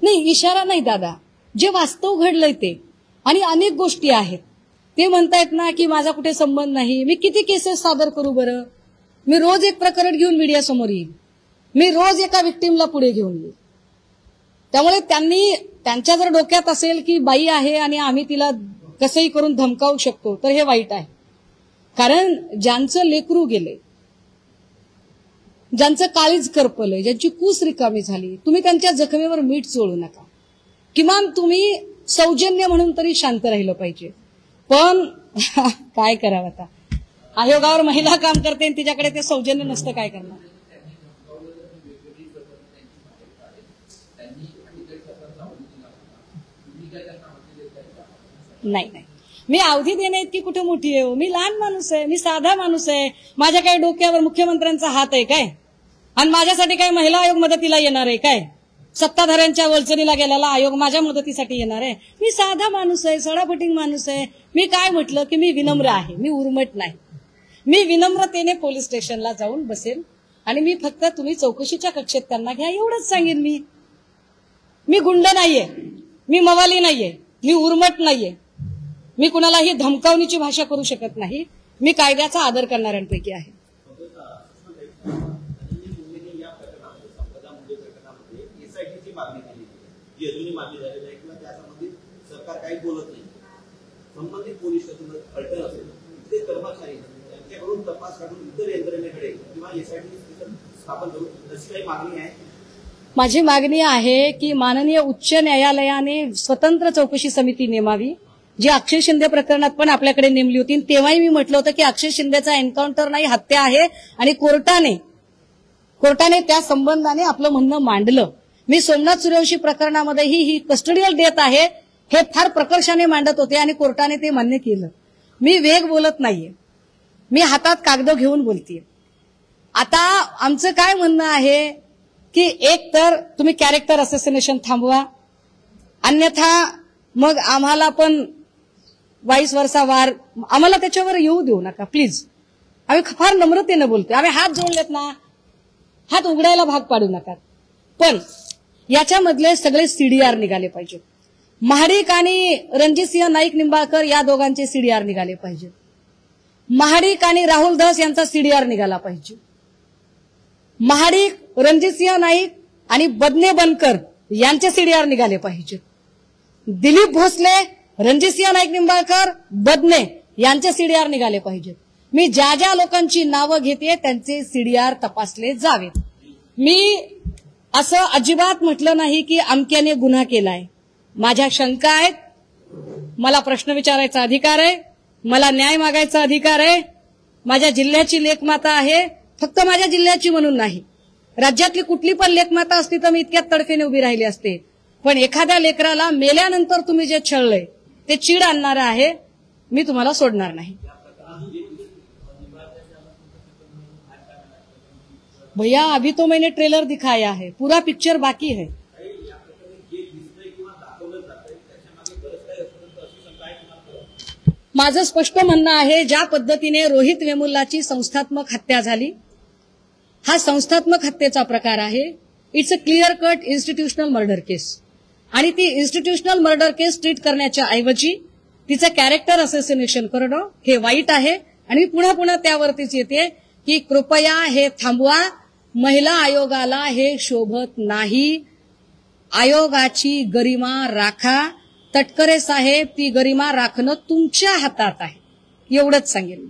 नाही, इशारा नाही दादा, जे वास्तव घडलंय ते. आणि अनेक गोष्टी आहेत. ते म्हणतायत ना की माझा कुठे संबंध नाही. मी किती केसेस सादर करू बरं? मी रोज एक प्रकरण घेऊन मीडिया समोर येईल. मी रोज एका विक्टीमला पुढे घेऊन येईल. त्यामुळे त्यांच्या जर डोक्यात असेल की बाई आहे आणि आम्ही तिला कसंही करून धमकावू शकतो, तर हे वाईट आहे. कारण ज्यांचं लेकरू गेले, ज्यांचं काळीज करपलंय, ज्यांची कूस रिकामी झाली, तुम्ही त्यांच्या जखमेवर मीठ चोळू नका. किमान तुम्ही सौजन्य म्हणून तरी शांत राहिलं पाहिजे. पण काय करावं आता, आयोगावर महिला काम करते आणि तिच्याकडे ते सौजन्य नसतं, काय करणार? नाही, मी अवधी देणे इतकी कुठे मोठी आहे? मी लहान माणूस आहे, मी साधा माणूस आहे. माझ्या काही डोक्यावर मुख्यमंत्र्यांचा हात आहे काय? आणि माझ्यासाठी काय महिला आयोग मदतीला येणार आहे काय? सत्ताधाऱ्यांच्या वलचणीला गेलेला आयोग माझ्या मदतीसाठी येणार आहे? मी साधा माणूस आहे, सडाफटिंग माणूस आहे. मी काय म्हटलं की मी विनम्र आहे, मी उर्मट नाही. मी विनम्रतेने पोलीस स्टेशनला जाऊन बसेल आणि मी फक्त तुम्ही चौकशीच्या कक्षेत त्यांना घ्या एवढंच सांगेन. मी गुंड नाहीये, मी मवाली नाहीये, मी उर्मट नाहीये. मी कुणालाही धमकावणीची भाषा करू शकत नाही. मी कायद्याचा आदर करणाऱ्यांपैकी आहे. सरकार काही बोलत नाही. संबंधित पोलीस अडचण असेल ते कर्मचारी त्यांच्याकडून तपास काढून इतर यंत्रणेकडे किंवा एसआयटी स्थापन करून अशी काही मागणी आहे. माझी मागणी आहे की माननीय उच्च न्यायालयाने स्वतंत्र चौकशी समिती नेमावी, जी अक्षय शिंदे प्रकरणात पण आपल्याकडे नेमली होती. तेव्हाही मी म्हटलं होतं की अक्षय शिंदेचा एन्काउंटर नाही, हत्या आहे. आणि कोर्टाने त्या संबंधाने आपलं म्हणणं मांडलं. मी सोमनाथ सूर्यवंशी प्रकरणामध्येही ही कस्टडियल डेथ आहे हे फार प्रकर्षाने मांडत होते आणि कोर्टाने ते मान्य केलं. मी वेग बोलत नाहीये, मी हातात कागद घेऊन बोलतीये. आता आमचं काय म्हणणं आहे की एक तर तुम्ही कॅरेक्टर असोसिएशन थांबवा, अन्यथा मग आम्हाला पण वाईस वर्षा वार आम्हाला त्याच्यावर येऊ देऊ नका प्लीज. आम्ही फार नम्रतेनं बोलतोय. आम्ही हात जोडलेत ना, हात उघडायला भाग पाडू नका. पण याच्यामधले सगळे सीडीआर निघाले पाहिजे. महाडिक आणि रणजितसिंह नाईक निंबाळकर या दोघांचे सीडीआर निघाले पाहिजे. महाडिक आणि राहुल धस यांचा सीडीआर निघाला पाहिजे. महाडिक, रणजितसिंह नाईक आणि बदने बनकर यांचे सीडीआर निघाले पाहिजे. दिलीप भोसले, रणजितसिंह नाईक निंबाळकर, बदने यांचे सीडीआर निघाले पाहिजेत. मी ज्या ज्या लोकांची नावं घेते त्यांचे सीडीआर तपासले जावेत. मी असं अजिबात म्हटलं नाही की अमक्याने गुन्हा केलाय. माझ्या शंका आहेत, मला प्रश्न विचारायचा अधिकार आहे, मला न्याय मागायचा अधिकार आहे. माझ्या जिल्ह्याची लेखमाता आहे, फक्त माझ्या जिल्ह्याची म्हणून नाही. राज्यातली कुठली पण लेखमाता असती तर मी इतक्यात तडफेने उभी राहिली असते. पण एखाद्या लेकराला मेल्यानंतर तुम्ही जे छळलंय ते चीड आणणारं आहे, मी तुम्हाला सोडणार नाही. भैया अभी तो मैंने ट्रेलर दिखाया है, पूरा पिक्चर बाकी है. माझं स्पष्ट म्हणणं आहे, ज्या पद्धतीने रोहित वेमुल्लाची संस्थात्मक हत्या झाली, हा संस्थात्मक हत्येचा प्रकार आहे. It's a clear cut institutional murder case. आणि ती इन्स्टिट्यूशनल मर्डर केस ट्रीट करण्याच्या ऐवजी तिचं कॅरेक्टर असोसिएशन करणं हे वाईट आहे. आणि मी पुन्हा पुन्हा त्यावरतीच येते की कृपया हे थांबवा. महिला आयोगाला हे शोभत नाही. आयोगाची गरिमा राखा. तटकरे साहेब, ती गरिमा राखणं तुमच्या हातात आहे, एवढंच सांगेन.